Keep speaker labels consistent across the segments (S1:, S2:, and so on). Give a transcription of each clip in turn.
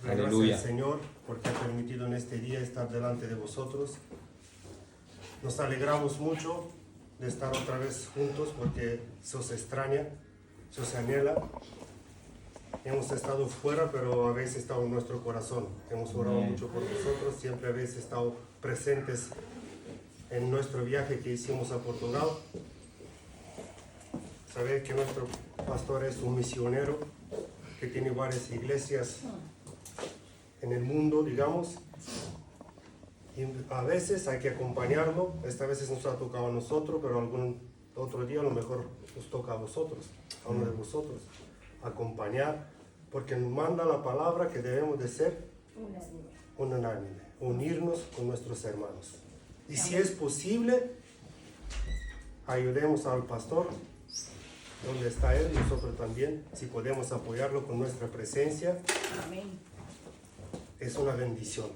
S1: Aleluya.
S2: Gracias al Señor porque ha permitido en este día estar delante de vosotros. Nos alegramos mucho de estar otra vez juntos porque se os extraña, se os anhela. Hemos estado fuera, pero habéis estado en nuestro corazón. Hemos orado mucho por vosotros, siempre habéis estado presentes en nuestro viaje que hicimos a Portugal. Sabéis que nuestro pastor es un misionero que tiene varias iglesias en el mundo, digamos. Y a veces hay que acompañarlo. Esta vez nos ha tocado a nosotros, pero algún otro día a lo mejor os toca a vosotros, a uno de vosotros, acompañar, porque nos manda la palabra que debemos de ser unánime, unirnos con nuestros hermanos. Y si es posible, ayudemos al pastor, donde está él, nosotros también, si podemos apoyarlo con nuestra presencia.
S3: Amén.
S2: Es una bendición.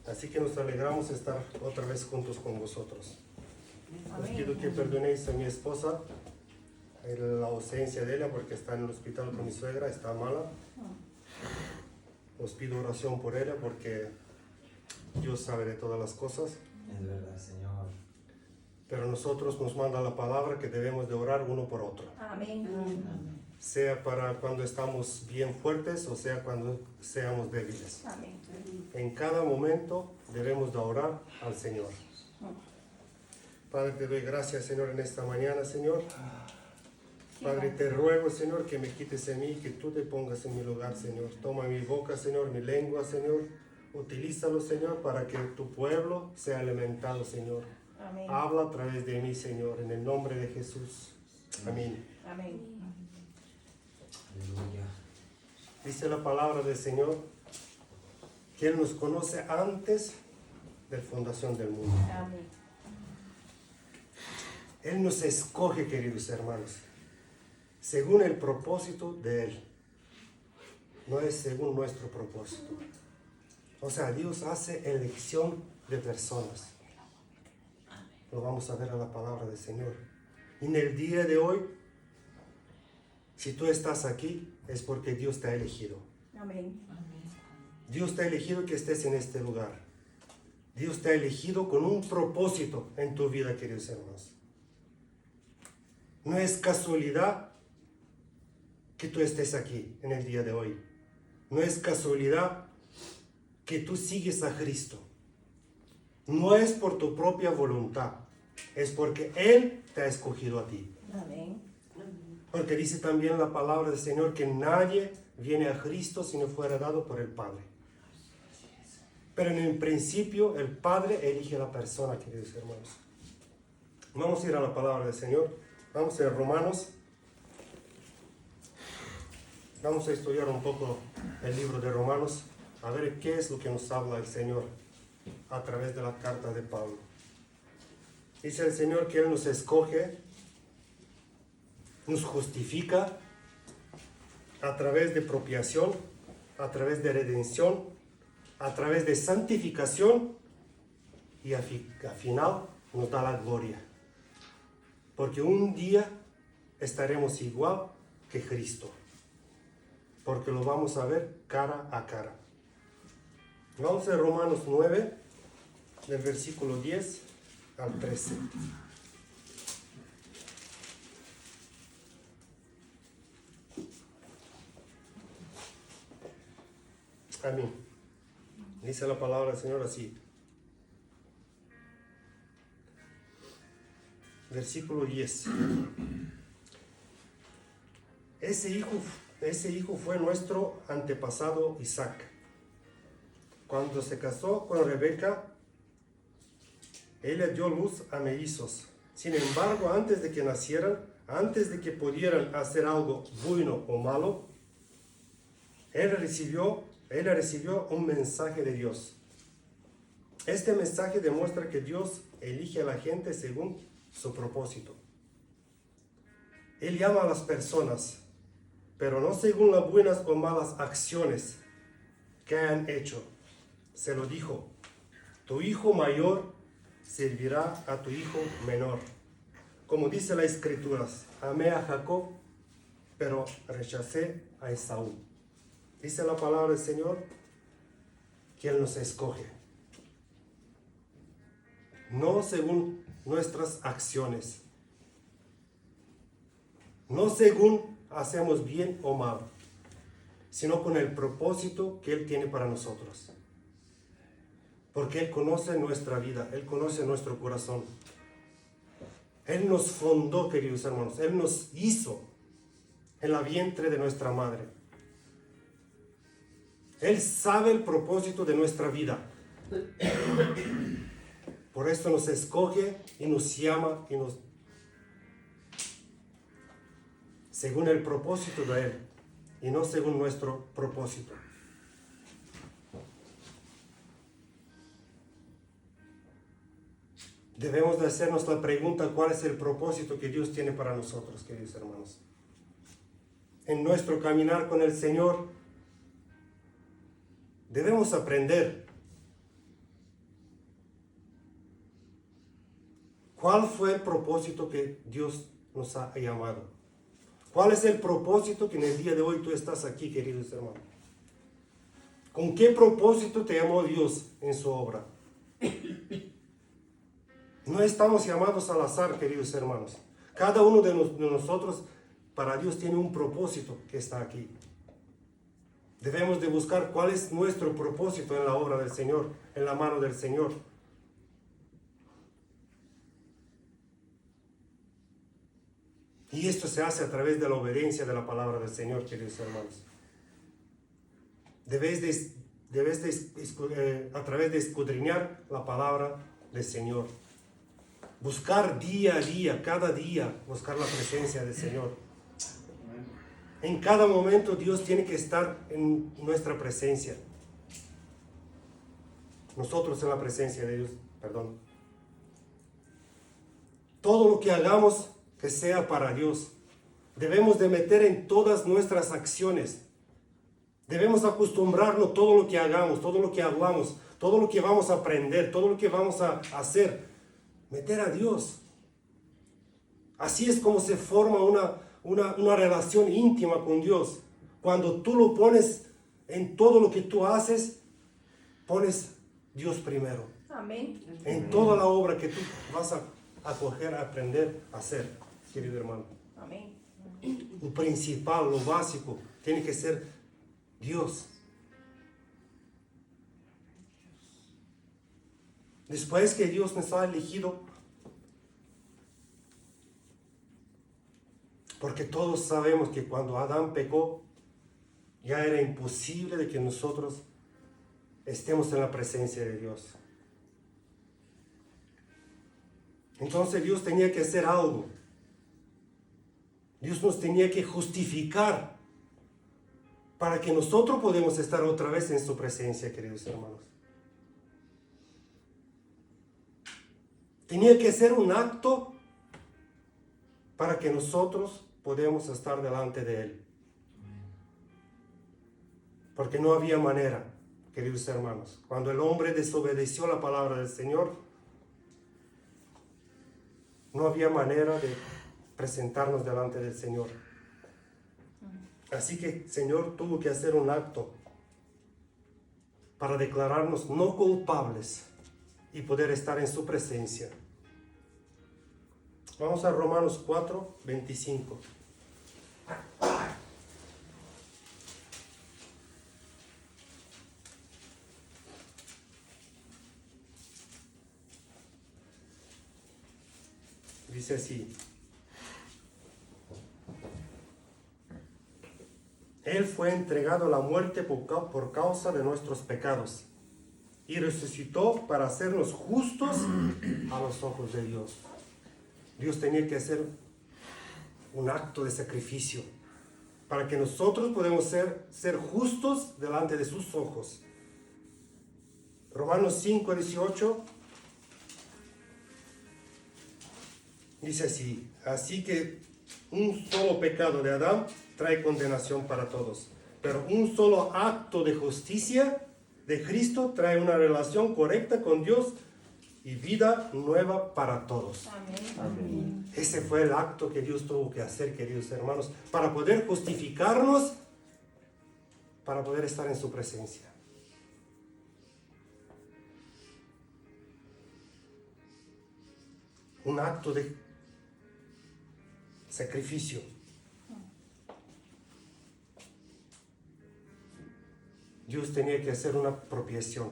S2: Así que nos alegramos de estar otra vez juntos con vosotros. Os pido que perdonéis a mi esposa la ausencia de ella porque está en el hospital con mi suegra, está mala. Os pido oración por ella porque Dios sabe de todas las cosas.
S1: Es verdad, Señor.
S2: Pero nosotros nos manda la palabra que debemos de orar uno por otro.
S3: Amén.
S2: Sea para cuando estamos bien fuertes o sea cuando seamos débiles.
S3: Amén.
S2: En cada momento debemos de orar al Señor. Padre, te doy gracias, Señor, en esta mañana, Señor. Padre, te ruego, Señor, que me quites en mí, que tú te pongas en mi lugar, Señor. Toma mi boca, Señor, mi lengua, Señor. Utilízalo, Señor, para que tu pueblo sea alimentado, Señor.
S3: Amén.
S2: Habla a través de mí, Señor, en el nombre de Jesús. Amén.
S3: Amén.
S1: Aleluya.
S2: Dice la palabra del Señor que Él nos conoce antes de la fundación del mundo.
S3: Amén.
S2: Él nos escoge, queridos hermanos, según el propósito de Él. No es según nuestro propósito. O sea, Dios hace elección de personas. Lo vamos a ver a la palabra del Señor. Y en el día de hoy, si tú estás aquí, es porque Dios te ha elegido.
S3: Amén.
S2: Dios te ha elegido que estés en este lugar. Dios te ha elegido con un propósito en tu vida, queridos hermanos. No es casualidad que tú estés aquí en el día de hoy. No es casualidad que tú sigues a Cristo. No es por tu propia voluntad. Es porque Él te ha escogido a ti.
S3: Amén.
S2: Porque dice también la palabra del Señor que nadie viene a Cristo si no fuera dado por el Padre. Pero en el principio el Padre elige a la persona, queridos hermanos. Vamos a ir a la palabra del Señor. Vamos a ir a Romanos. Vamos a estudiar un poco el libro de Romanos. A ver qué es lo que nos habla el Señor a través de la carta de Pablo. Dice el Señor que Él nos escoge, nos justifica a través de expiación, a través de redención, a través de santificación y al final nos da la gloria. Porque un día estaremos igual que Cristo. Porque lo vamos a ver cara a cara. Vamos a Romanos 9, del versículo 10 al 13. Amén. Dice la palabra del Señor así. Versículo 10. Ese hijo fue nuestro antepasado Isaac. Cuando se casó con Rebeca, él le dio luz a mellizos. Sin embargo, antes de que nacieran, antes de que pudieran hacer algo bueno o malo, él recibió un mensaje de Dios. Este mensaje demuestra que Dios elige a la gente según su propósito. Él llama a las personas, pero no según las buenas o malas acciones que hayan hecho. Se lo dijo: tu hijo mayor servirá a tu hijo menor. Como dice las Escrituras, amé a Jacob, pero rechacé a Esaú. Dice la palabra del Señor que Él nos escoge. No según nuestras acciones. No según hacemos bien o mal, sino con el propósito que Él tiene para nosotros. Porque Él conoce nuestra vida, Él conoce nuestro corazón. Él nos fundó, queridos hermanos, Él nos hizo en la vientre de nuestra madre. Él sabe el propósito de nuestra vida. Por esto nos escoge y nos llama y nos según el propósito de Él y no según nuestro propósito. Debemos de hacernos la pregunta: ¿cuál es el propósito que Dios tiene para nosotros, queridos hermanos? En nuestro caminar con el Señor debemos aprender cuál fue el propósito que Dios nos ha llamado. ¿Cuál es el propósito que en el día de hoy tú estás aquí, queridos hermanos? ¿Con qué propósito te llamó Dios en su obra? No estamos llamados al azar, queridos hermanos. Cada uno de nosotros, para Dios, tiene un propósito que está aquí. Debemos de buscar cuál es nuestro propósito en la obra del Señor, en la mano del Señor. Y esto se hace a través de la obediencia de la palabra del Señor, queridos hermanos. A través de escudriñar la palabra del Señor. Buscar día a día, cada día, buscar la presencia del Señor. En cada momento Dios tiene que estar en nuestra presencia. Nosotros en la presencia de Dios, perdón. Todo lo que hagamos que sea para Dios. Debemos de meter en todas nuestras acciones. Debemos acostumbrarnos todo lo que hagamos, todo lo que hablamos, todo lo que vamos a aprender, todo lo que vamos a hacer. Meter a Dios. Así es como se forma una relación íntima con Dios. Cuando tú lo pones en todo lo que tú haces, pones Dios primero.
S1: Amén.
S2: En toda la obra que tú vas a coger, a aprender a hacer, querido hermano.
S1: Amén.
S2: Lo principal, lo básico, tiene que ser Dios. Después que Dios nos ha elegido, porque todos sabemos que cuando Adán pecó, ya era imposible de que nosotros estemos en la presencia de Dios. Entonces Dios tenía que hacer algo. Dios nos tenía que justificar para que nosotros podamos estar otra vez en su presencia, queridos hermanos. Tenía que ser un acto para que nosotros podamos estar delante de Él. Porque no había manera, queridos hermanos. Cuando el hombre desobedeció la palabra del Señor, no había manera de presentarnos delante del Señor. Así que el Señor tuvo que hacer un acto para declararnos no culpables y poder estar en su presencia. Vamos a Romanos 4, 25. Dice así: Él fue entregado a la muerte por causa de nuestros pecados y resucitó para hacernos justos a los ojos de Dios. Dios tenía que hacer un acto de sacrificio para que nosotros podamos ser justos delante de sus ojos. Romanos 5, 18 dice así: así que un solo pecado de Adán trae condenación para todos, pero un solo acto de justicia de Cristo trae una relación correcta con Dios y vida nueva para todos.
S1: Amén.
S3: Amén.
S2: Ese fue el acto que Dios tuvo que hacer, queridos hermanos, para poder justificarnos para poder estar en su presencia. Un acto de sacrificio. Dios tenía que hacer una apropiación.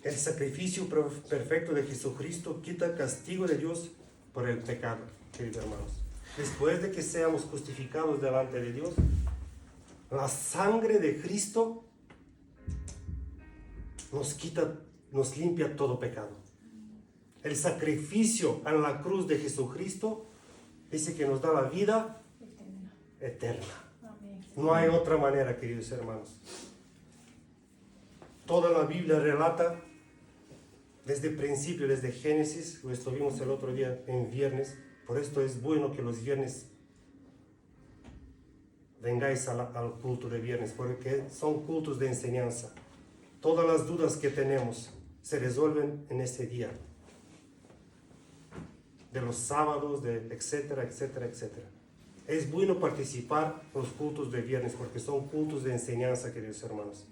S2: El sacrificio perfecto de Jesucristo quita el castigo de Dios por el pecado, queridos hermanos. Después de que seamos justificados delante de Dios, la sangre de Cristo nos limpia todo pecado. El sacrificio en la cruz de Jesucristo dice que nos da la vida eterna. No hay otra manera, queridos hermanos. Toda la Biblia relata desde el principio, desde Génesis, lo estuvimos el otro día en viernes. Por esto es bueno que los viernes vengáis al culto de viernes, porque son cultos de enseñanza. Todas las dudas que tenemos se resuelven en ese día. De los sábados, etcétera, etcétera, etcétera. Es bueno participar en los cultos de viernes porque son cultos de enseñanza, queridos hermanos.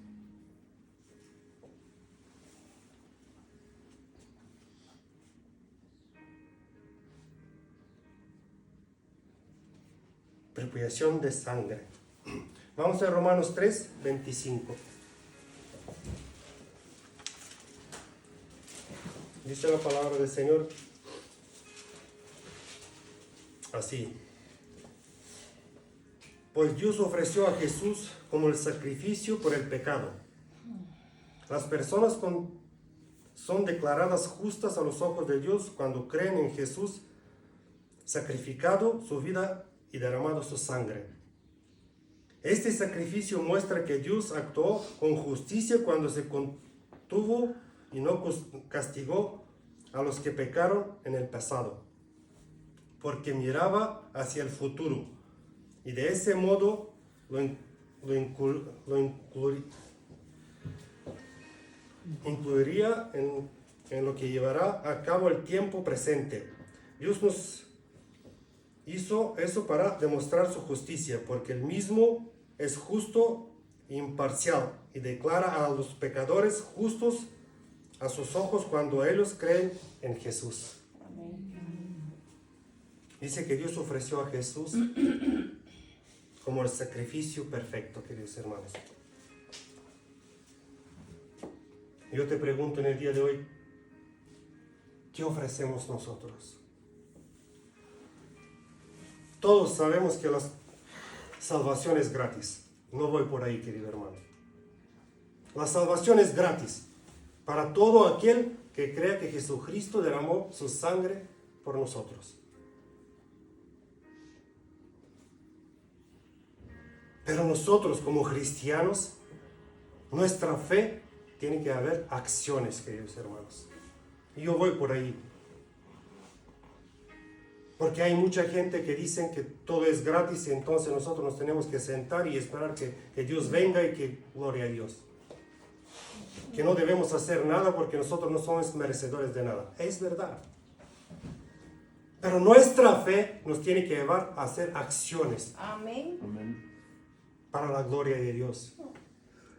S2: Propiciación de sangre. Vamos a Romanos 3, 25. Dice la palabra del Señor así: pues Dios ofreció a Jesús como el sacrificio por el pecado. Las personas son declaradas justas a los ojos de Dios cuando creen en Jesús, sacrificado su vida y derramado su sangre. Este sacrificio muestra que Dios actuó con justicia cuando se contuvo y no castigó a los que pecaron en el pasado, porque miraba hacia el futuro y de ese modo lo incluiría en lo que llevará a cabo el tiempo presente. Dios nos hizo eso para demostrar su justicia, porque él mismo es justo e imparcial y declara a los pecadores justos a sus ojos cuando ellos creen en Jesús. Dice que Dios ofreció a Jesús como el sacrificio perfecto, queridos hermanos. Yo te pregunto en el día de hoy, ¿qué ofrecemos nosotros? Todos sabemos que la salvación es gratis. No voy por ahí, querido hermano. La salvación es gratis para todo aquel que crea que Jesucristo derramó su sangre por nosotros. Pero nosotros como cristianos, nuestra fe tiene que haber acciones, queridos hermanos. Y yo voy por ahí. Porque hay mucha gente que dicen que todo es gratis y entonces nosotros nos tenemos que sentar y esperar que Dios venga y que gloria a Dios. Que no debemos hacer nada porque nosotros no somos merecedores de nada. Es verdad. Pero nuestra fe nos tiene que llevar a hacer acciones.
S1: Amén.
S2: Para la gloria de Dios.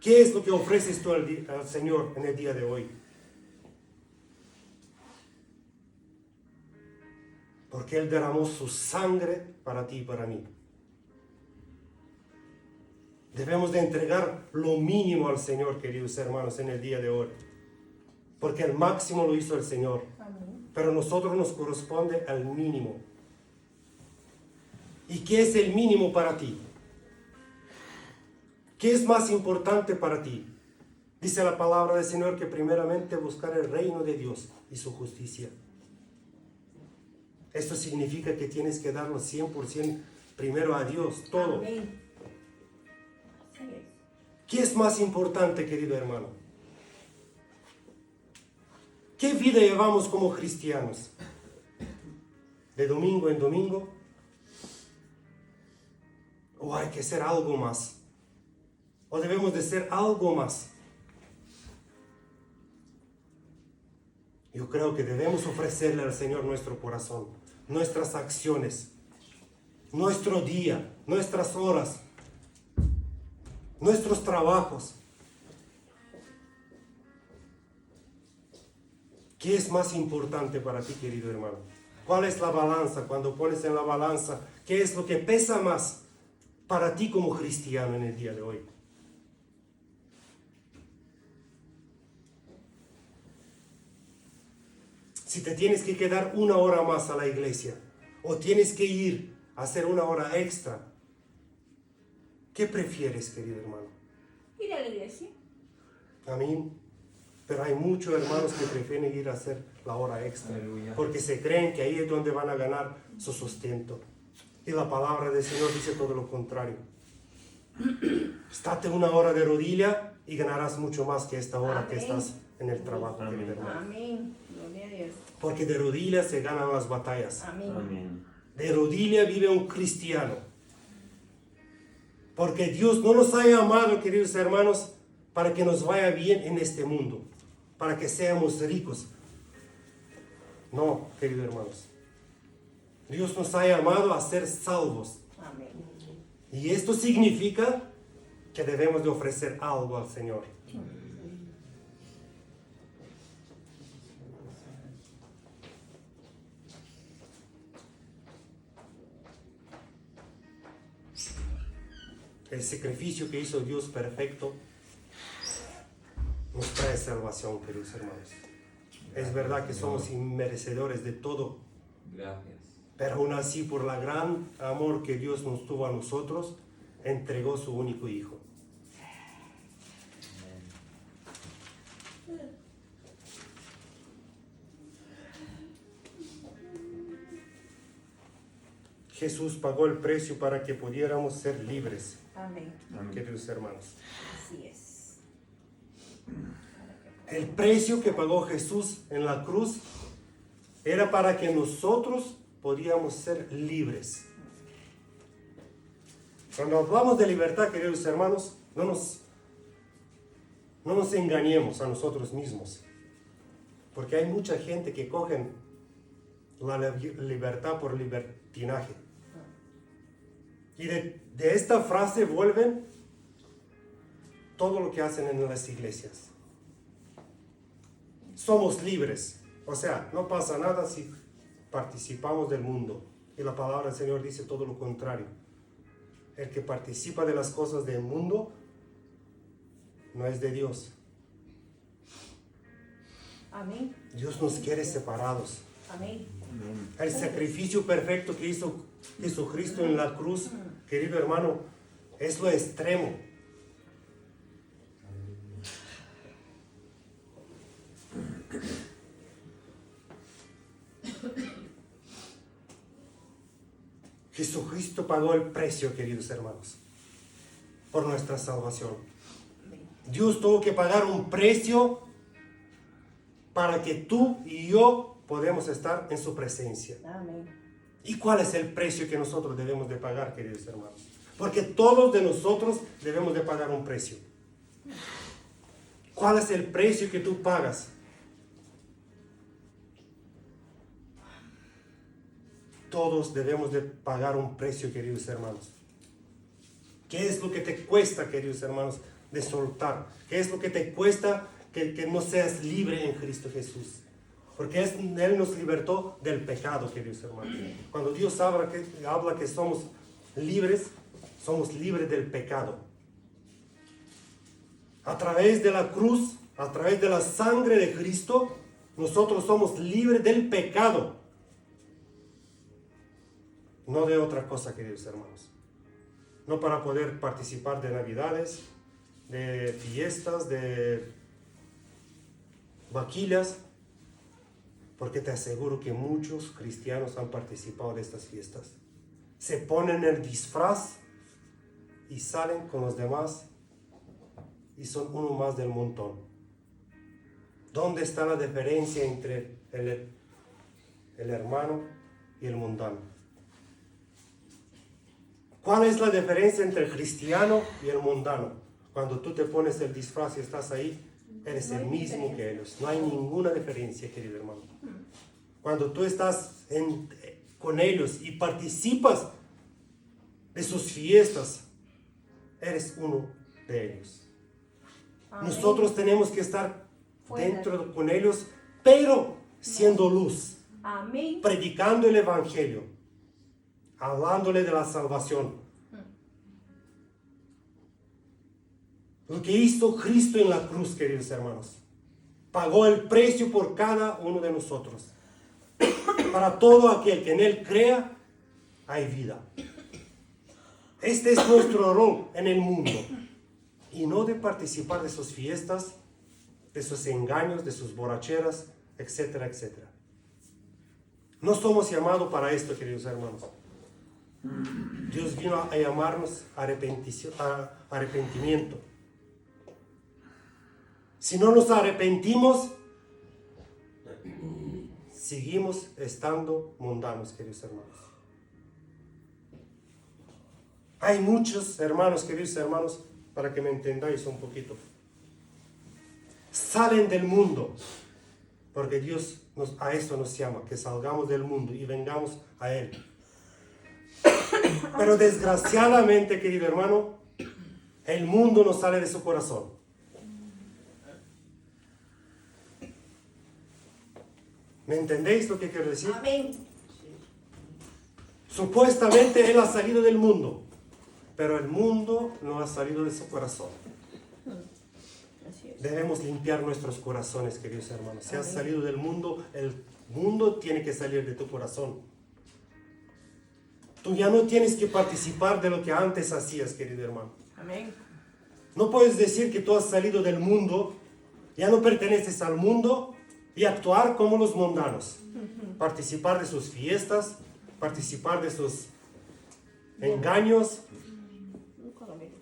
S2: ¿Qué es lo que ofreces tú al Señor en el día de hoy? Porque Él derramó su sangre para ti y para mí. Debemos de entregar lo mínimo al Señor, queridos hermanos, en el día de hoy. Porque el máximo lo hizo el Señor.
S1: Amén.
S2: Pero a nosotros nos corresponde al mínimo. ¿Y qué es el mínimo para ti? ¿Qué es más importante para ti? Dice la palabra del Señor que primeramente buscar el reino de Dios y su justicia. Esto significa que tienes que darlo 100% primero a Dios, todo.
S1: Amén. Así es.
S2: ¿Qué es más importante, querido hermano? ¿Qué vida llevamos como cristianos? ¿De domingo en domingo? ¿O hay que ser algo más? ¿O debemos de ser algo más? Yo creo que debemos ofrecerle al Señor nuestro corazón, nuestras acciones. nuestro día, nuestras horas, nuestros trabajos. ¿Qué es más importante para ti, querido hermano? ¿Cuál es la balanza? Cuando pones en la balanza, ¿qué es lo que pesa más para ti como cristiano en el día de hoy? Si te tienes que quedar una hora más a la iglesia o tienes que ir a hacer una hora extra, ¿qué prefieres, querido hermano?
S1: Ir a la iglesia.
S2: Amén. Pero hay muchos hermanos que prefieren ir a hacer la hora extra.
S3: Aleluya.
S2: Porque se creen que ahí es donde van a ganar su sustento. Y la palabra del Señor dice todo lo contrario. Estate una hora de rodilla y ganarás mucho más que esta hora que
S1: Amén.
S2: estás en el trabajo,
S3: Amén.
S2: querido hermano.
S1: Amén. Gloria a Dios.
S2: Porque de rodillas se ganan las batallas.
S1: Amén.
S3: Amén.
S2: De rodilla vive un cristiano. Porque Dios no nos ha llamado, queridos hermanos, para que nos vaya bien en este mundo, para que seamos ricos. No, queridos hermanos. Dios nos ha llamado a ser salvos.
S1: Amén.
S2: Y esto significa que debemos de ofrecer algo al Señor. El sacrificio que hizo Dios perfecto nos trae salvación, queridos hermanos. Es verdad que somos inmerecedores de todo,
S3: Gracias.
S2: pero aún así, por la gran amor que Dios nos tuvo a nosotros, entregó su único Hijo. Jesús pagó el precio para que pudiéramos ser libres,
S1: Amén.
S3: Amén.
S2: queridos hermanos.
S1: Así es.
S2: El precio que pagó Jesús en la cruz era para que nosotros podíamos ser libres. Cuando hablamos de libertad, queridos hermanos, no nos engañemos a nosotros mismos. Porque hay mucha gente que cogen la libertad por libertinaje. Y de esta frase vuelven todo lo que hacen en las iglesias. Somos libres. O sea, no pasa nada si participamos del mundo. Y la palabra del Señor dice todo lo contrario. El que participa de las cosas del mundo no es de Dios.
S1: Amén.
S2: Dios nos quiere separados.
S1: Amén.
S3: Amén.
S2: El sacrificio perfecto que hizo Jesucristo en la cruz, querido hermano, es lo extremo. Jesucristo pagó el precio, queridos hermanos, por nuestra salvación. Dios tuvo que pagar un precio para que tú y yo podamos estar en su presencia.
S1: Amén.
S2: ¿Y cuál es el precio que nosotros debemos de pagar, queridos hermanos? Porque todos de nosotros debemos de pagar un precio. ¿Cuál es el precio que tú pagas? Todos debemos de pagar un precio, queridos hermanos. ¿Qué es lo que te cuesta, queridos hermanos, de soltar? ¿Qué es lo que te cuesta que no seas libre en Cristo Jesús? Porque Él nos libertó del pecado, queridos hermanos. Cuando Dios habla que somos libres del pecado. A través de la cruz, a través de la sangre de Cristo, nosotros somos libres del pecado. No de otra cosa, queridos hermanos. No para poder participar de navidades, de fiestas, de vaquillas, porque te aseguro que muchos cristianos han participado de estas fiestas. Se ponen el disfraz y salen con los demás y son uno más del montón. ¿Dónde está la diferencia entre el hermano y el mundano? ¿Cuál es la diferencia entre el cristiano y el mundano? Cuando tú te pones el disfraz y estás ahí, eres el mismo que ellos. No hay ninguna diferencia, querido hermano. Cuando tú estás con ellos y participas de sus fiestas, eres uno de ellos.
S1: Amén.
S2: Nosotros tenemos que estar
S1: Fuera.
S2: dentro con ellos, pero siendo luz,
S1: Amén.
S2: predicando el Evangelio, hablándole de la salvación. Lo que hizo Cristo en la cruz, queridos hermanos, pagó el precio por cada uno de nosotros. Para todo aquel que en Él crea, hay vida. Este es nuestro rol en el mundo. Y no de participar de sus fiestas, de sus engaños, de sus borracheras, etcétera, etcétera. No somos llamados para esto, queridos hermanos. Dios vino a llamarnos a arrepentimiento. Si no nos arrepentimos, seguimos estando mundanos, queridos hermanos. Hay muchos hermanos, queridos hermanos, para que me entendáis un poquito. Salen del mundo, porque Dios a eso nos llama, que salgamos del mundo y vengamos a Él. Pero desgraciadamente, querido hermano, el mundo no sale de su corazón. ¿Me entendéis lo que quiero decir?
S1: Amén.
S2: Supuestamente Él ha salido del mundo, pero el mundo no ha salido de su corazón.
S1: Así es.
S2: Debemos limpiar nuestros corazones, queridos hermanos. Si has
S1: Amén.
S2: salido del mundo, el mundo tiene que salir de tu corazón. Tú ya no tienes que participar de lo que antes hacías, querido hermano.
S1: Amén.
S2: No puedes decir que tú has salido del mundo, ya no perteneces al mundo y actuar como los mundanos. Participar de sus fiestas, participar de sus engaños,
S1: Nunca lo miro.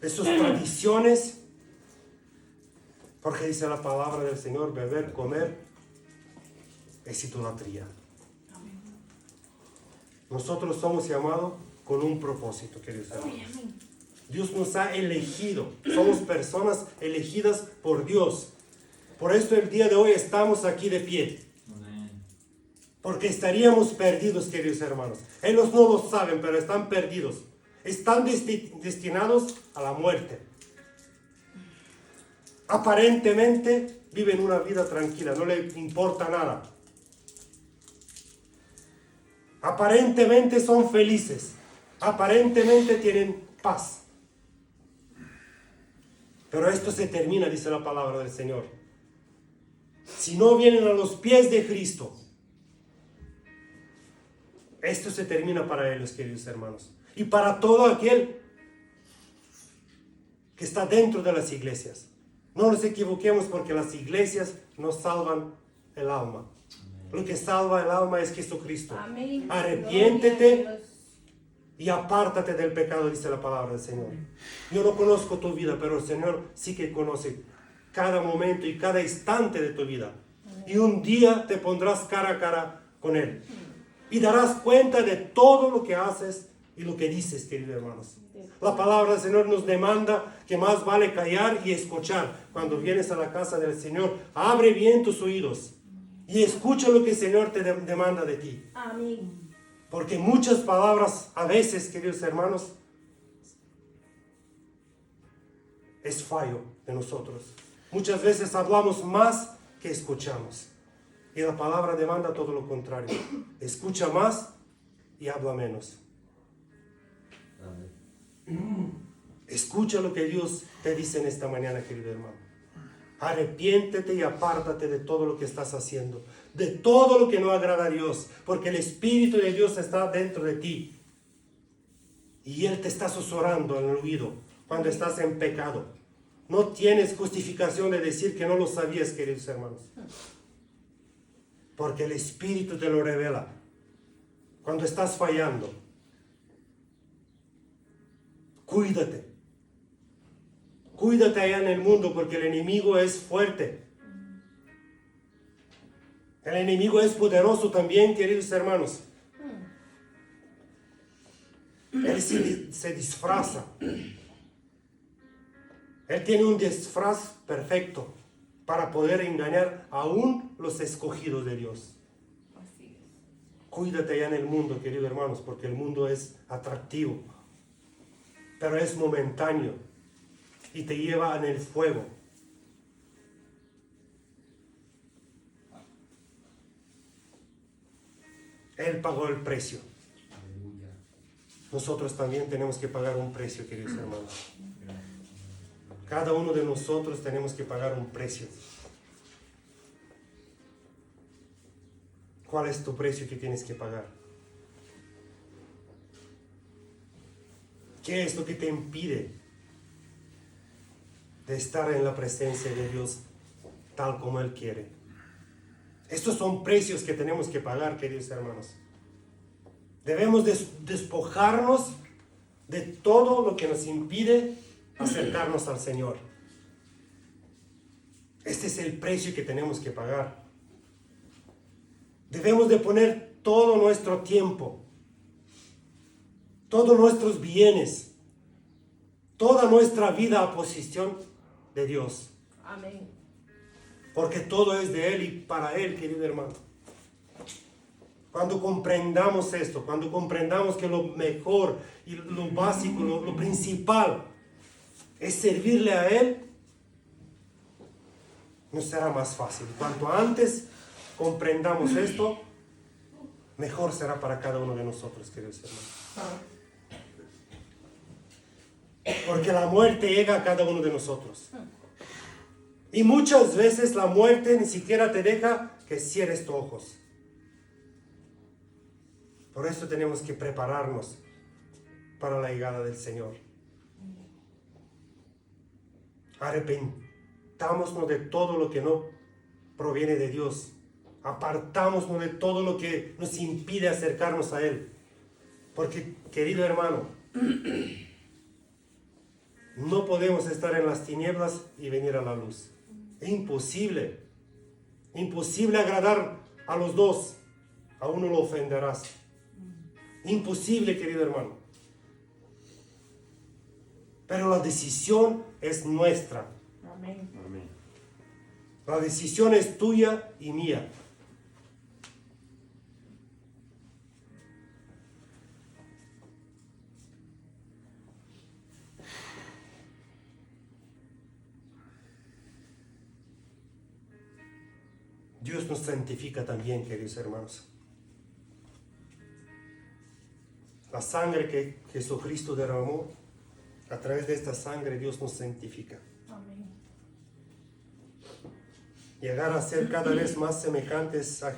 S2: de sus tradiciones. Porque dice la palabra del Señor, beber, comer, es idolatría. Nosotros somos llamados con un propósito, queridos hermanos.
S1: Amén.
S2: Dios nos ha elegido. Somos personas elegidas por Dios. Por esto el día de hoy estamos aquí de pie. Porque estaríamos perdidos, queridos hermanos. Ellos no lo saben, pero están perdidos. Están destinados a la muerte. Aparentemente viven una vida tranquila, no les importa nada. Aparentemente son felices. Aparentemente tienen paz. Pero esto se termina, dice la palabra del Señor. Si no vienen a los pies de Cristo, esto se termina para ellos, queridos hermanos. Y para todo aquel que está dentro de las iglesias. No nos equivoquemos, porque las iglesias no salvan el alma. Lo que salva el alma es Jesucristo.
S1: Amén.
S2: Arrepiéntete
S1: Gloria a Dios.
S2: y apártate del pecado, dice la palabra del Señor. Yo no conozco tu vida, pero el Señor sí que conoce cada momento y cada instante de tu vida. Y un día te pondrás cara a cara con Él. Y darás cuenta de todo lo que haces y lo que dices, queridos hermanos. La palabra del Señor nos demanda que más vale callar y escuchar. Cuando vienes a la casa del Señor, abre bien tus oídos y escucha lo que el Señor te demanda de ti.
S1: Amén.
S2: Porque muchas palabras, a veces, queridos hermanos, es fallo de nosotros. Muchas veces hablamos más que escuchamos. Y la palabra demanda todo lo contrario. Escucha más y habla menos. Escucha lo que Dios te dice en esta mañana, querido hermano. Arrepiéntete y apártate de todo lo que estás haciendo, de todo lo que no agrada a Dios, porque el Espíritu de Dios está dentro de ti y Él te está susurrando en el oído cuando estás en pecado. No tienes justificación de decir que no lo sabías, queridos hermanos, porque el Espíritu te lo revela cuando estás fallando. Cuídate. Cuídate allá en el mundo, porque el enemigo es fuerte. El enemigo es poderoso también, queridos hermanos. Él se disfraza. Él tiene un disfraz perfecto para poder engañar aún los escogidos de Dios.
S1: Así es.
S2: Cuídate allá en el mundo, queridos hermanos, porque el mundo es atractivo, pero es momentáneo y te lleva en el fuego. Él pagó el precio. Nosotros también tenemos que pagar un precio, queridos hermanos. Cada uno de nosotros tenemos que pagar un precio. ¿Cuál es tu precio que tienes que pagar? ¿Qué es lo que te impide de estar en la presencia de Dios tal como Él quiere? Estos son precios que tenemos que pagar, queridos hermanos. Debemos despojarnos de todo lo que nos impide acercarnos al Señor. Este es el precio que tenemos que pagar. Debemos de poner todo nuestro tiempo, todos nuestros bienes, toda nuestra vida a posición de Dios.
S1: Amén.
S2: Porque todo es de Él y para Él, querido hermano. Cuando comprendamos esto, cuando comprendamos que lo mejor y lo básico, lo principal es servirle a Él, nos será más fácil. Cuanto antes comprendamos esto, mejor será para cada uno de nosotros, queridos hermanos. Porque la muerte llega a cada uno de nosotros. Y muchas veces la muerte ni siquiera te deja que cierres tus ojos. Por eso tenemos que prepararnos para la llegada del Señor. Arrepentámonos de todo lo que no proviene de Dios. Apartámonos de todo lo que nos impide acercarnos a Él. Porque, querido hermano, no podemos estar en las tinieblas y venir a la luz. Es imposible. Imposible agradar a los dos. A uno lo ofenderás. Imposible, querido hermano. Pero la decisión es nuestra.
S1: Amén.
S3: Amén.
S2: La decisión es tuya y mía. Dios nos santifica también, queridos hermanos. La sangre que Jesucristo derramó, a través de esta sangre Dios nos santifica.
S1: Amén.
S2: Llegar a ser cada vez más semejantes a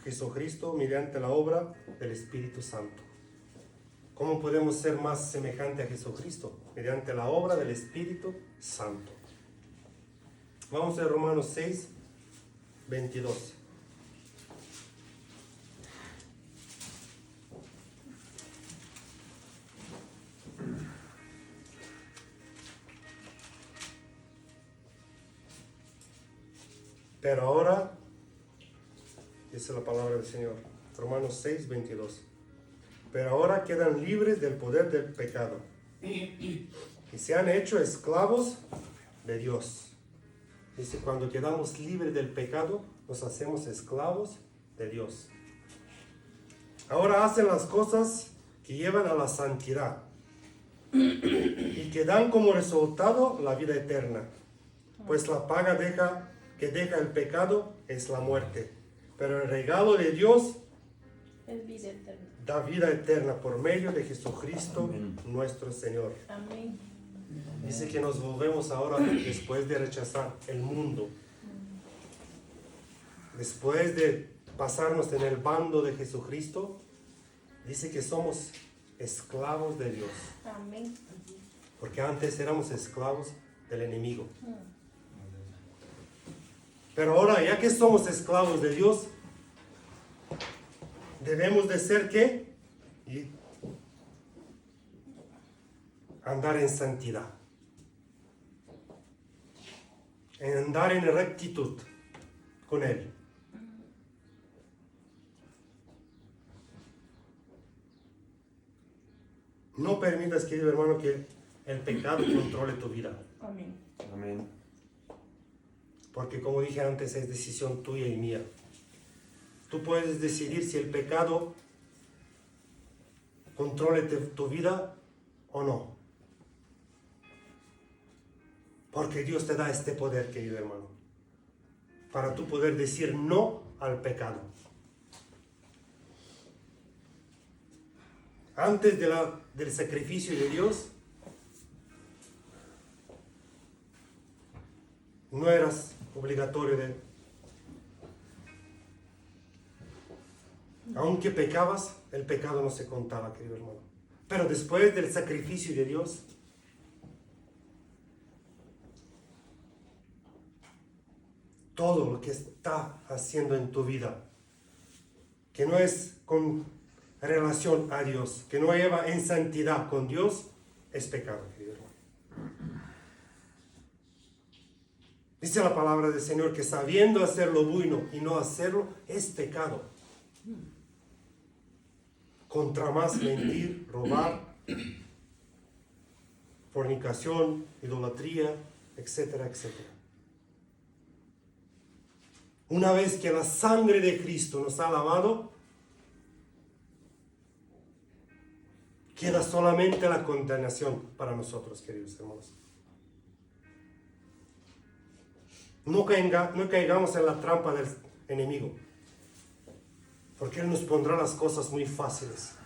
S2: Jesucristo mediante la obra del Espíritu Santo. ¿Cómo podemos ser más semejantes a Jesucristo? Mediante la obra del Espíritu Santo. Vamos a Romanos 6, 22. Pero ahora, dice la palabra del Señor, Romanos 6, 22. Pero ahora quedan libres del poder del pecado y se han hecho esclavos de Dios. Dice, cuando quedamos libres del pecado, nos hacemos esclavos de Dios. Ahora hacen las cosas que llevan a la santidad y que dan como resultado la vida eterna. Pues la paga que deja el pecado es la muerte. Pero el regalo de Dios
S1: Es vida eterna.
S2: da vida eterna por medio de Jesucristo,
S3: Amén.
S2: nuestro Señor.
S1: Amén.
S2: Dice que nos volvemos ahora, después de rechazar el mundo, después de pasarnos en el bando de Jesucristo, dice que somos esclavos de Dios,
S1: Amén.
S2: porque antes éramos esclavos del enemigo. Pero ahora, ya que somos esclavos de Dios, debemos de ser ¿qué? Y andar en santidad. Andar en rectitud con Él. No permitas, querido hermano, que el pecado controle tu vida.
S1: Amén.
S3: Amén.
S2: Porque como dije antes, es decisión tuya y mía. tú puedes decidir si el pecado controle tu vida o no. Porque Dios te da este poder, querido hermano, para tú poder decir no al pecado. Antes del sacrificio de Dios, no eras obligatorio de... Aunque pecabas, el pecado no se contaba, querido hermano. Pero después del sacrificio de Dios, todo lo que está haciendo en tu vida, que no es con relación a Dios, que no lleva en santidad con Dios, es pecado, querido hermano. Dice la palabra del Señor que sabiendo hacer lo bueno y no hacerlo es pecado. Contra más mentir, robar, fornicación, idolatría, etcétera, etcétera. Una vez que la sangre de Cristo nos ha lavado, queda solamente la condenación para nosotros, queridos hermanos. No caigamos en la trampa del enemigo, porque Él nos pondrá las cosas muy fáciles,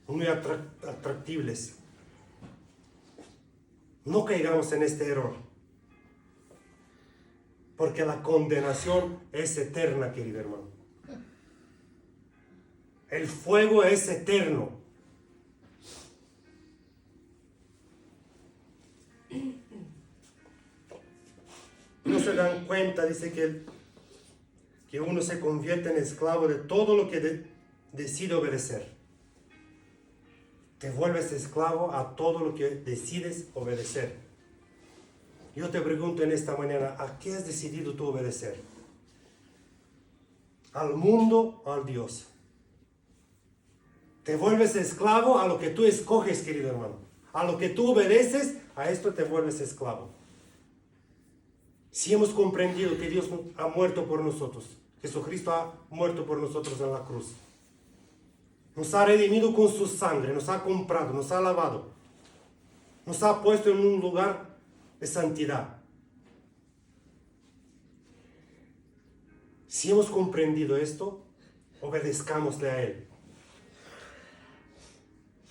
S2: muy atractibles. No caigamos en este error, porque la condenación es eterna, querido hermano. El fuego es eterno. No se dan cuenta, dice que uno se convierte en esclavo de todo lo que decide obedecer. Te vuelves esclavo a todo lo que decides obedecer. Yo te pregunto en esta mañana, ¿a qué has decidido tú obedecer? ¿Al mundo o al Dios? Te vuelves esclavo a lo que tú escoges, querido hermano. A lo que tú obedeces, a esto te vuelves esclavo. Si hemos comprendido que Dios ha muerto por nosotros, Jesucristo ha muerto por nosotros en la cruz, nos ha redimido con su sangre, nos ha comprado, nos ha lavado, nos ha puesto en un lugar de santidad. Si hemos comprendido esto, obedezcámosle a Él.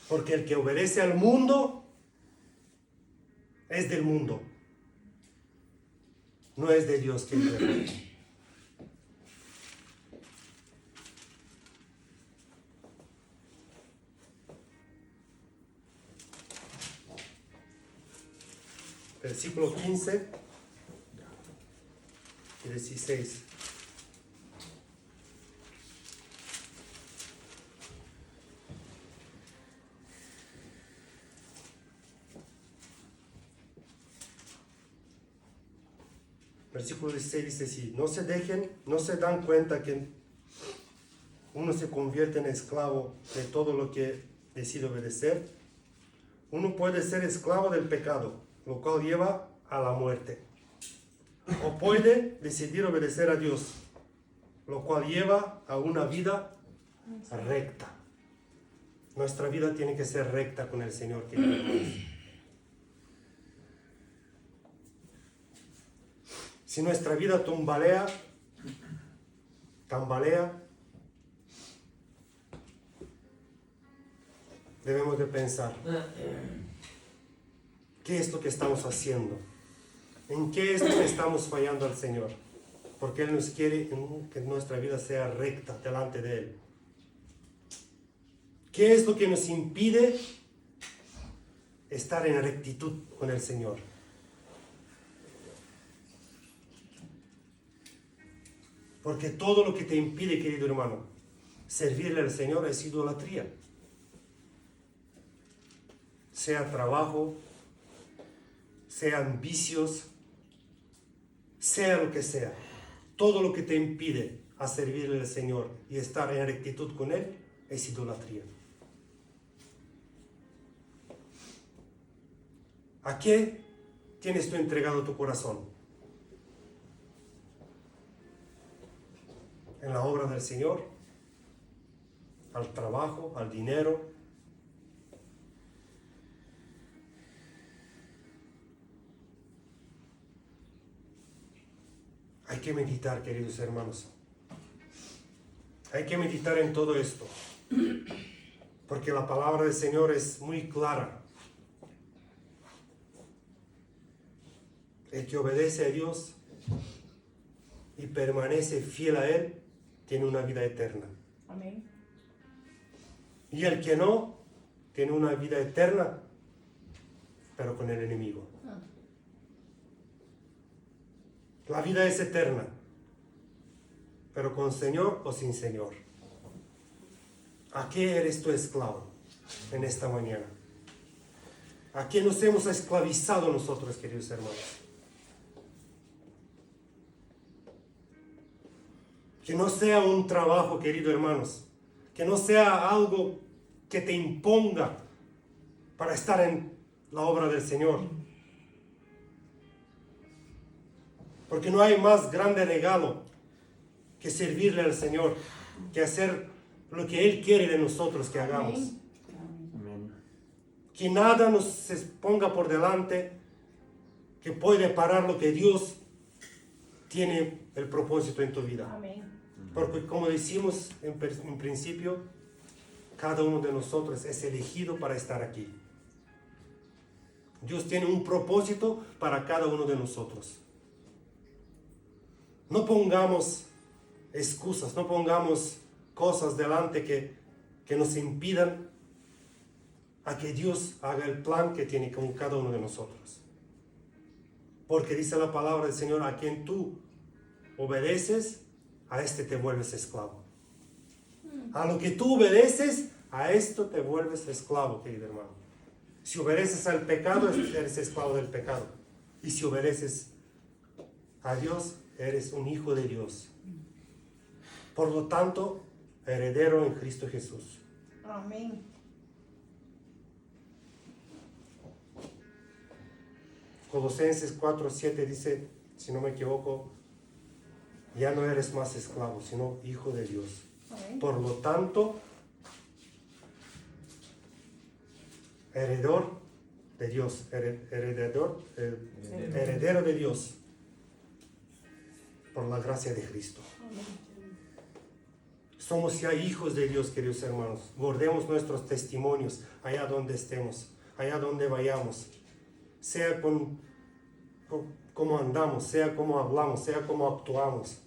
S2: Porque el que obedece al mundo es del mundo. No es de Dios, querido hermano. Versículo 15 y 16. Versículo 16 dice así: no se dan cuenta que uno se convierte en esclavo de todo lo que decide obedecer. Uno puede ser esclavo del pecado, lo cual lleva a la muerte. O puede decidir obedecer a Dios, lo cual lleva a una vida recta. Nuestra vida tiene que ser recta con el Señor, queridos hermanos. Si nuestra vida tambalea, debemos de pensar, ¿qué es lo que estamos haciendo? ¿En qué es lo que estamos fallando al Señor? Porque Él nos quiere que nuestra vida sea recta delante de Él. ¿Qué es lo que nos impide estar en rectitud con el Señor? Porque todo lo que te impide, querido hermano, servirle al Señor es idolatría. Sea trabajo, sean vicios, sea lo que sea. Todo lo que te impide a servirle al Señor y estar en rectitud con Él es idolatría. ¿A qué tienes tú entregado tu corazón? en la obra del Señor, al trabajo, al dinero. Hay que meditar, queridos hermanos. Hay que meditar en todo esto. Porque la palabra del Señor es muy clara. El que obedece a Dios y permanece fiel a Él, tiene una vida eterna.
S1: Amén.
S2: Y el que no, tiene una vida eterna, pero con el enemigo. La vida es eterna, pero con Señor o sin Señor. ¿A qué eres tu esclavo en esta mañana? ¿A qué nos hemos esclavizado nosotros, queridos hermanos? Que no sea un trabajo, queridos hermanos, que no sea algo que te imponga para estar en la obra del Señor. Porque no hay más grande regalo que servirle al Señor, que hacer lo que Él quiere de nosotros que hagamos.
S3: Amén.
S2: Que nada nos se ponga por delante que puede parar lo que Dios tiene el propósito en tu vida.
S1: Amén.
S2: Porque como decimos en principio, cada uno de nosotros es elegido para estar aquí. Dios tiene un propósito para cada uno de nosotros. No pongamos excusas, no pongamos cosas delante que nos impidan a que Dios haga el plan que tiene con cada uno de nosotros. Porque dice la palabra del Señor, a quien tú obedeces, a este te vuelves esclavo. A lo que tú obedeces, a esto te vuelves esclavo, querido hermano. Si obedeces al pecado, eres esclavo del pecado. Y si obedeces a Dios, eres un hijo de Dios. Por lo tanto, heredero en Cristo Jesús.
S1: Amén.
S2: Colosenses 4:7 dice, si no me equivoco, ya no eres más esclavo, sino hijo de Dios.
S1: Amén.
S2: Por lo tanto, heredero de Dios, heredero de Dios, por la gracia de Cristo. Somos ya hijos de Dios, queridos hermanos. Guardemos nuestros testimonios allá donde estemos, allá donde vayamos. Sea como andamos, sea como hablamos, sea como actuamos.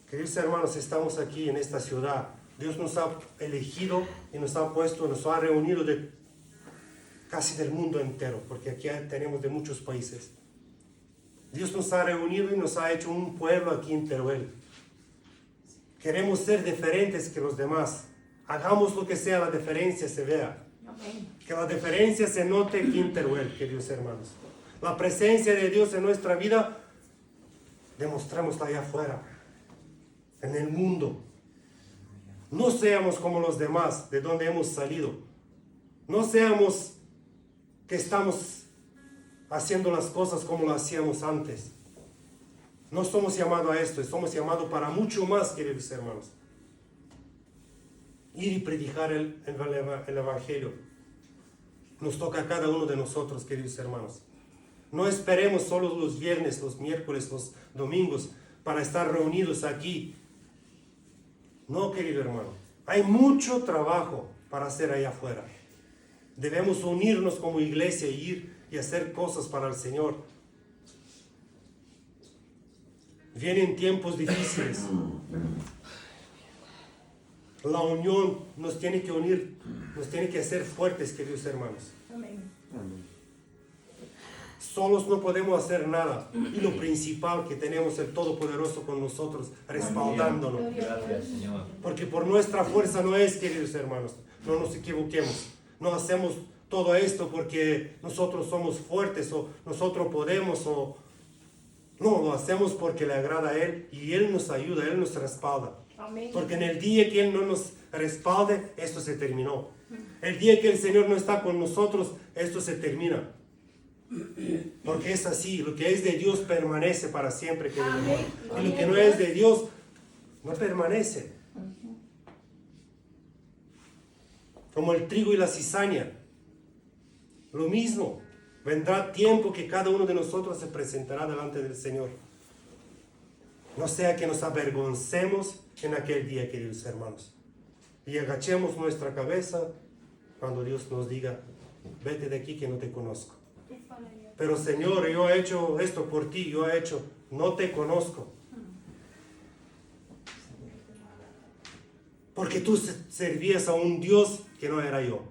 S2: Queridos hermanos, estamos aquí en esta ciudad. Dios nos ha elegido y nos ha puesto, nos ha reunido de casi del mundo entero, porque aquí tenemos de muchos países. Dios nos ha reunido y nos ha hecho un pueblo aquí en Teruel. Queremos ser diferentes que los demás. Hagamos lo que sea, la diferencia se vea.
S1: Amén.
S2: Que la diferencia se note aquí en Teruel, queridos hermanos. La presencia de Dios en nuestra vida, demostrémosla allá afuera, en el mundo. No seamos como los demás, de donde hemos salido. No seamos que estamos haciendo las cosas como lo hacíamos antes. No somos llamados a esto, somos llamados para mucho más, queridos hermanos. Ir y predicar el Evangelio. Nos toca a cada uno de nosotros, queridos hermanos. No esperemos solo los viernes, los miércoles, los domingos para estar reunidos aquí. No, querido hermano. Hay mucho trabajo para hacer allá afuera. Debemos unirnos como iglesia y ir y hacer cosas para el Señor. Vienen tiempos difíciles. La unión nos tiene que unir, nos tiene que hacer fuertes, queridos hermanos.
S1: Amén.
S2: Solos no podemos hacer nada. Y lo principal, que tenemos el Todopoderoso con nosotros, respaldándonos.
S3: Gracias, Señor.
S2: Porque por nuestra fuerza no es, queridos hermanos. No nos equivoquemos. No hacemos todo esto porque nosotros somos fuertes o nosotros podemos o... No, lo hacemos porque le agrada a Él y Él nos ayuda, Él nos respalda.
S1: Amén.
S2: Porque en el día que Él no nos respalde, esto se terminó. El día que el Señor no está con nosotros, esto se termina. Porque es así, lo que es de Dios permanece para siempre, querido hermano. Y lo que no es de Dios no permanece. Como el trigo y la cizaña. Lo mismo. Vendrá tiempo que cada uno de nosotros se presentará delante del Señor. No sea que nos avergoncemos en aquel día, queridos hermanos. Y agachemos nuestra cabeza cuando Dios nos diga, vete de aquí que no te conozco. Pero Señor, yo he hecho esto por ti, yo he hecho, no te conozco. Porque tú servías a un Dios que no era yo.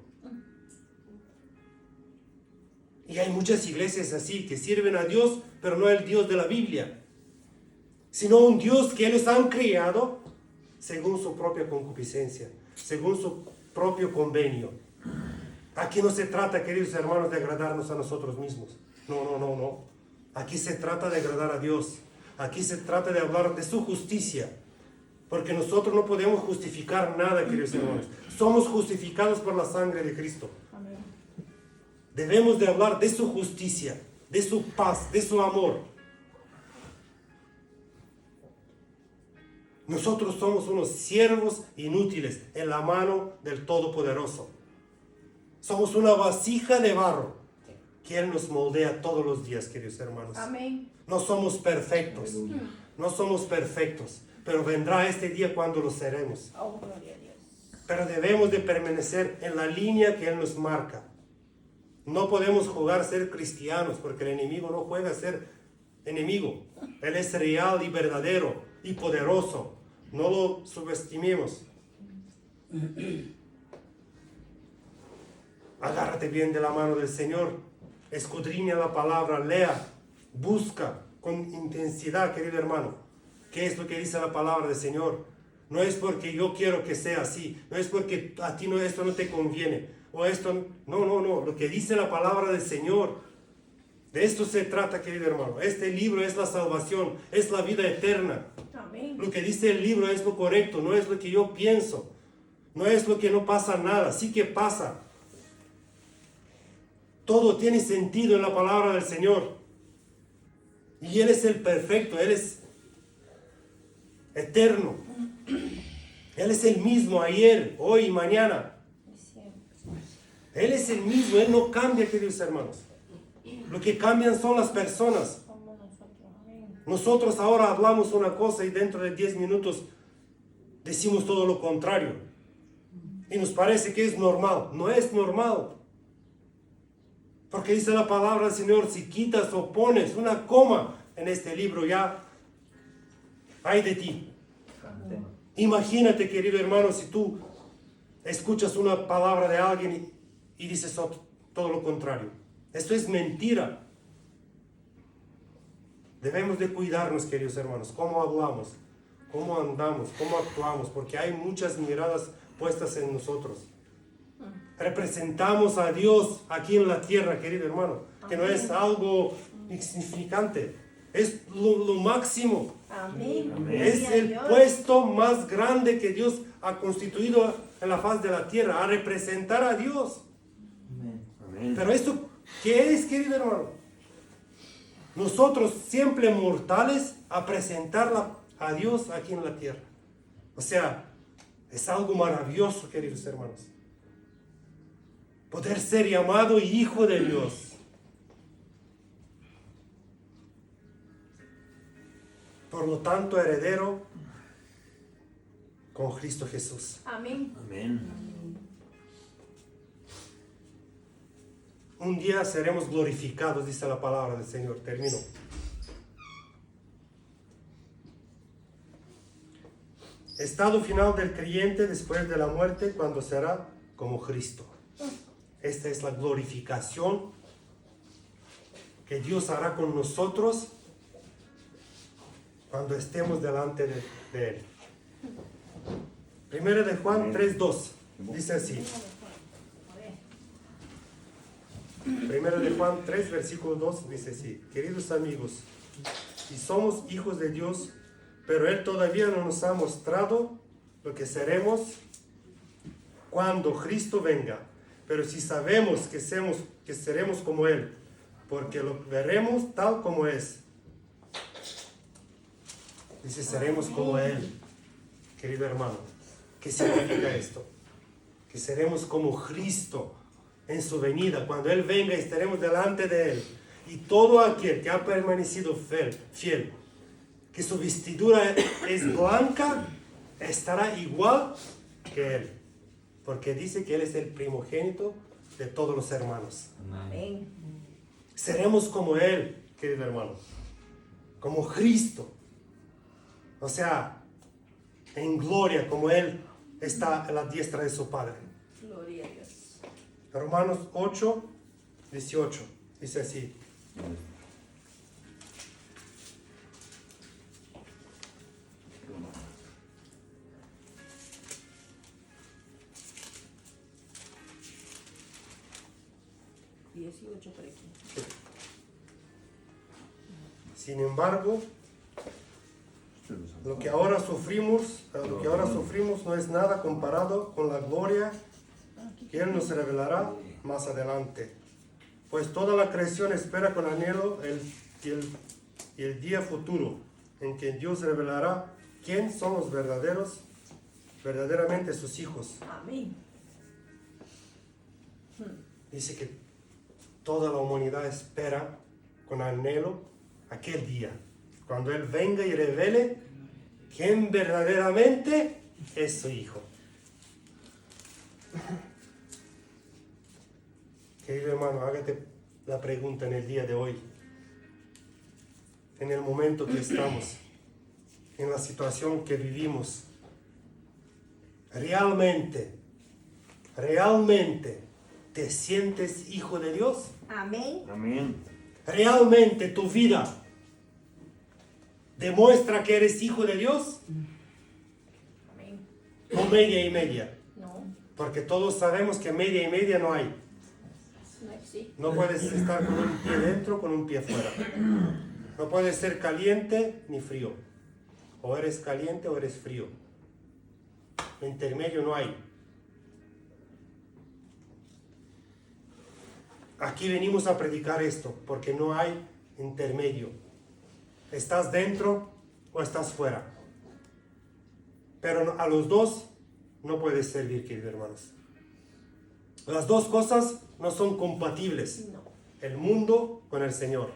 S2: Y hay muchas iglesias así, que sirven a Dios, pero no el Dios de la Biblia, sino un Dios que ellos han creado según su propia concupiscencia, según su propio convenio. Aquí no se trata, queridos hermanos, de agradarnos a nosotros mismos. No. Aquí se trata de agradar a Dios. Aquí se trata de hablar de su justicia. Porque nosotros no podemos justificar nada, queridos hermanos. Somos justificados por la sangre de Cristo.
S1: Amén.
S2: Debemos de hablar de su justicia, de su paz, de su amor. Nosotros somos unos siervos inútiles en la mano del Todopoderoso. Somos una vasija de barro que Él nos moldea todos los días, queridos hermanos.
S1: Amén.
S2: No somos perfectos, no somos perfectos, pero vendrá este día cuando lo seremos.
S1: Oh, gloria a Dios.
S2: Pero debemos de permanecer en la línea que Él nos marca. No podemos jugar a ser cristianos, porque el enemigo no juega a ser enemigo. Él es real y verdadero y poderoso. No lo subestimemos. Agárrate bien de la mano del Señor. Escudriña la palabra, lea, busca con intensidad, querido hermano. ¿Qué es lo que dice la palabra del Señor? No es porque yo quiero que sea así. No es porque a ti no, esto no te conviene. O esto, no. Lo que dice la palabra del Señor. De esto se trata, querido hermano. Este libro es la salvación, es la vida eterna.
S1: Amén.
S2: Lo que dice el libro es lo correcto, no es lo que yo pienso. No es lo que no pasa nada, sí que pasa. Todo tiene sentido en la palabra del Señor. Y Él es el perfecto, Él es eterno. Él es el mismo ayer, hoy y mañana. Él es el mismo, Él no cambia, queridos hermanos. Lo que cambian son las personas.
S1: Como nosotros. Amén.
S2: Nosotros ahora hablamos una cosa y dentro de 10 minutos decimos todo lo contrario. Y nos parece que es normal. No es normal. Porque dice la palabra del Señor, si quitas o pones una coma en este libro, ya hay de ti. Imagínate, querido hermano, si tú escuchas una palabra de alguien y dices todo lo contrario. Esto es mentira. Debemos de cuidarnos, queridos hermanos, cómo hablamos, cómo andamos, cómo actuamos, porque hay muchas miradas puestas en nosotros. Representamos a Dios aquí en la tierra, querido hermano, que no es algo insignificante, es lo máximo.
S1: Amén.
S3: Amén.
S2: Es
S1: Gloria a
S2: el
S1: Dios.
S2: puesto más grande que Dios ha constituido en la faz de la tierra, a representar a Dios.
S3: Amén.
S2: Pero esto, ¿qué es, querido hermano? Nosotros siempre mortales a presentarla a Dios aquí en la tierra. O sea, es algo maravilloso, queridos hermanos. Poder ser llamado hijo de Dios. Por lo tanto, heredero con Cristo Jesús.
S1: Amén.
S3: Amén.
S2: Un día seremos glorificados, dice la palabra del Señor. Termino. Estado final del creyente después de la muerte, cuando será como Cristo. Esta es la glorificación que Dios hará con nosotros cuando estemos delante de Él. Primera de Juan 3:2 dice así. Primera de Juan 3, versículo 2 dice así: queridos amigos, si somos hijos de Dios, pero Él todavía no nos ha mostrado lo que seremos cuando Cristo venga. Pero si sabemos que seremos como Él, porque lo veremos tal como es. Dice, seremos como Él. querido hermano. ¿Qué significa esto? Que seremos como Cristo en su venida, cuando Él venga y estaremos delante de Él. Y todo aquel que ha permanecido fiel, que su vestidura es blanca, estará igual que Él. Porque dice que Él es el primogénito de todos los hermanos.
S1: Amén.
S2: Seremos como Él, querido hermano. Como Cristo. O sea, en gloria, como Él está a la diestra de su Padre.
S1: Gloria a Dios.
S2: Romanos 8, 18. Dice así.
S1: Sí. 18 por aquí.
S2: Sin embargo, lo que ahora sufrimos no es nada comparado con la gloria que Él nos revelará más adelante. Pues toda la creación espera con anhelo el día futuro en que Dios revelará quién son los verdaderamente sus hijos.
S1: Amén.
S2: Dice que toda la humanidad espera con anhelo aquel día, cuando Él venga y revele quién verdaderamente es su hijo. Querido hermano, hágate la pregunta en el día de hoy, en el momento que estamos, en la situación que vivimos. ¿Realmente te sientes hijo de Dios?
S1: Amén.
S3: Amén.
S2: ¿Realmente tu vida demuestra que eres hijo de Dios?
S1: Amén.
S2: ¿O media y media?
S1: No,
S2: Porque todos sabemos que media y media no hay.
S1: no existe.
S2: No puedes estar con un pie dentro, con un pie fuera. No puedes ser caliente ni frío. O eres caliente o eres frío. Intermedio no hay. Aquí venimos a predicar esto, porque no hay intermedio. ¿Estás dentro o estás fuera? Pero a los dos no puedes servir, queridos hermanos. Las dos cosas no son compatibles.
S1: No.
S2: El mundo con el Señor.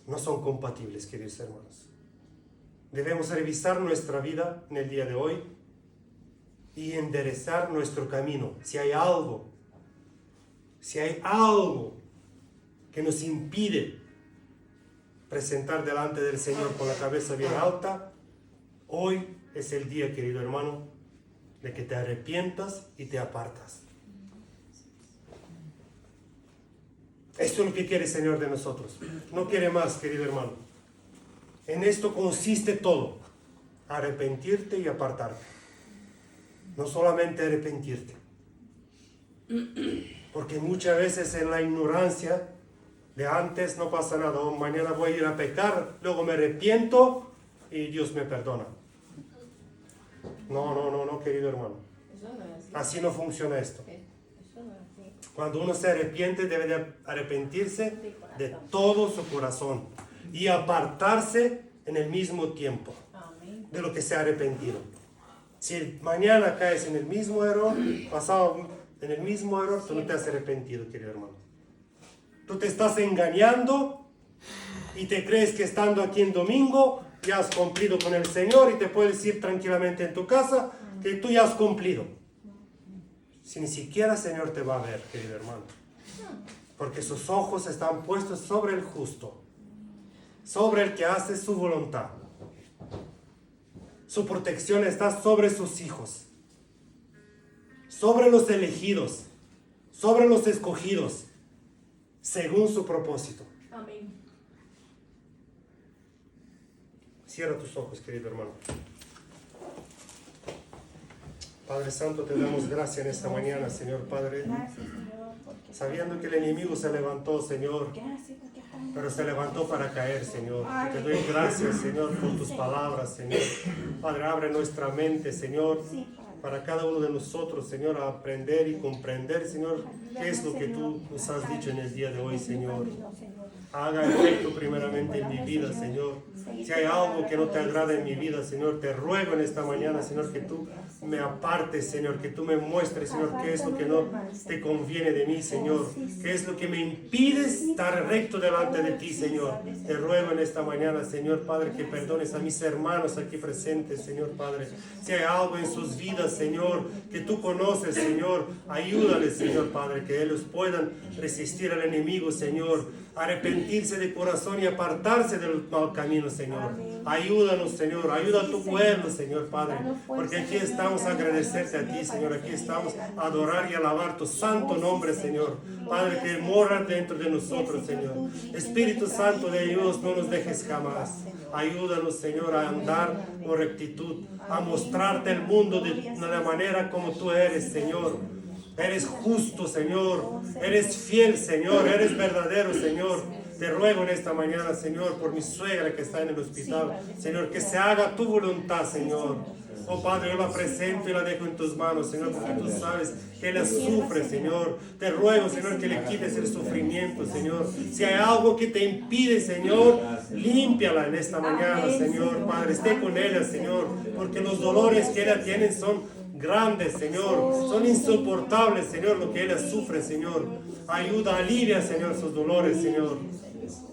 S2: No son compatibles, queridos hermanos. Debemos revisar nuestra vida en el día de hoy y enderezar nuestro camino. Si hay algo que nos impide presentar delante del Señor con la cabeza bien alta, hoy es el día, querido hermano, de que te arrepientas y te apartas. Esto es lo que quiere el Señor de nosotros. No quiere más, querido hermano. En esto consiste todo. Arrepentirte y apartarte. No solamente arrepentirte. Porque muchas veces en la ignorancia de antes no pasa nada. O mañana voy a ir a pecar, luego me arrepiento y Dios me perdona. No, querido hermano.
S1: Eso no es así.
S2: Así no funciona esto.
S1: Eso no es así.
S2: Cuando uno se arrepiente, debe de arrepentirse de todo su corazón y apartarse en el mismo tiempo
S1: Amén.
S2: de lo que se ha arrepentido. Si mañana caes en el mismo error, pasado en el mismo error, tú no te has arrepentido, querido hermano. Tú te estás engañando y te crees que estando aquí en domingo ya has cumplido con el Señor y te puedes ir tranquilamente en tu casa, que tú ya has cumplido. Si ni siquiera el Señor te va a ver, querido hermano. Porque sus ojos están puestos sobre el justo, sobre el que hace su voluntad. Su protección está sobre sus hijos, sobre los elegidos, sobre los escogidos, según su propósito.
S1: Amén.
S2: Cierra tus ojos, querido hermano. Padre Santo, te damos gracias en esta mañana, Señor Padre,
S1: Gracias, Señor, porque
S2: sabiendo que el enemigo se levantó, Señor,
S1: gracias porque estamos.
S2: pero se levantó para caer, Señor. Te doy gracias, Señor, por tus palabras, Señor. Padre, abre nuestra mente, Señor,
S1: Sí, Padre.
S2: para cada uno de nosotros, Señor, a aprender y comprender, Señor, qué es lo que tú nos has dicho en el día de hoy, Señor. Haga efecto primeramente en mi vida, Señor. Si hay algo que no te agrada en mi vida, Señor, te ruego en esta mañana, Señor, que tú me apartes, Señor, que tú me muestres, Señor, qué es lo que no te conviene de mí, Señor, qué es lo que me impide estar recto delante de ti, Señor. Te ruego en esta mañana, Señor, Padre, que perdones a mis hermanos aquí presentes, Señor, Padre. Si hay algo en sus vidas, Señor, que tú conoces, Señor, ayúdales, Señor, Padre, que ellos puedan resistir al enemigo, Señor, arrepentirse de corazón y apartarse del mal camino, Señor. Ayúdanos, Señor, ayuda a tu pueblo, Señor, Padre, porque aquí estamos a agradecerte a ti, Señor, aquí estamos a adorar y alabar tu santo nombre, Señor. Padre, que mora dentro de nosotros, Señor. Espíritu Santo de Dios, no nos dejes jamás. Ayúdanos, Señor, a andar con rectitud, a mostrarte el mundo de la manera como tú eres, Señor. Eres justo, Señor. Eres fiel, Señor. Eres verdadero, Señor. Te ruego en esta mañana, Señor, por mi suegra que está en el hospital, Señor, que se haga tu voluntad, Señor. Oh Padre, yo la presento y la dejo en tus manos, Señor, porque tú sabes que ella sufre, Señor. Te ruego, Señor, que le quites el sufrimiento, Señor. Si hay algo que te impide, Señor, límpiala en esta mañana, Señor. Padre, esté con ella, Señor, porque los dolores que ella tiene son grandes, Señor, son insoportables, Señor, lo que ella sufre, Señor. Ayuda, alivia, Señor, sus dolores, Señor.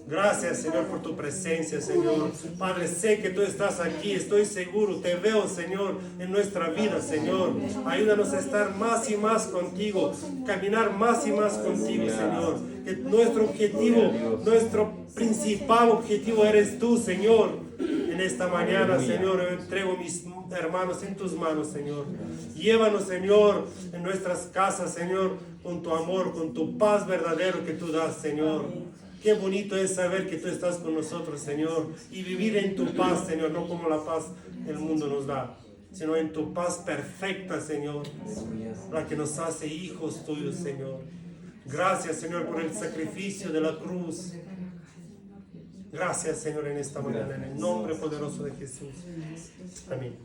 S2: Gracias, Señor, por tu presencia, Señor. Padre, sé que tú estás aquí, estoy seguro, te veo, Señor, en nuestra vida, Señor. Ayúdanos a estar más y más contigo, caminar más y más contigo, Señor. Que nuestro objetivo, nuestro principal objetivo eres tú, Señor. En esta mañana, Señor, yo entrego mis hermanos en tus manos, Señor. Llévanos, Señor, en nuestras casas, Señor, con tu amor, con tu paz verdadero que tú das, Señor. Qué bonito es saber que tú estás con nosotros, Señor, y vivir en tu paz, Señor, no como la paz el mundo nos da, sino en tu paz perfecta, Señor, la que nos hace hijos tuyos, Señor. Gracias, Señor, por el sacrificio de la cruz. Gracias, Señor, en esta mañana, en el nombre poderoso de Jesús. Amén.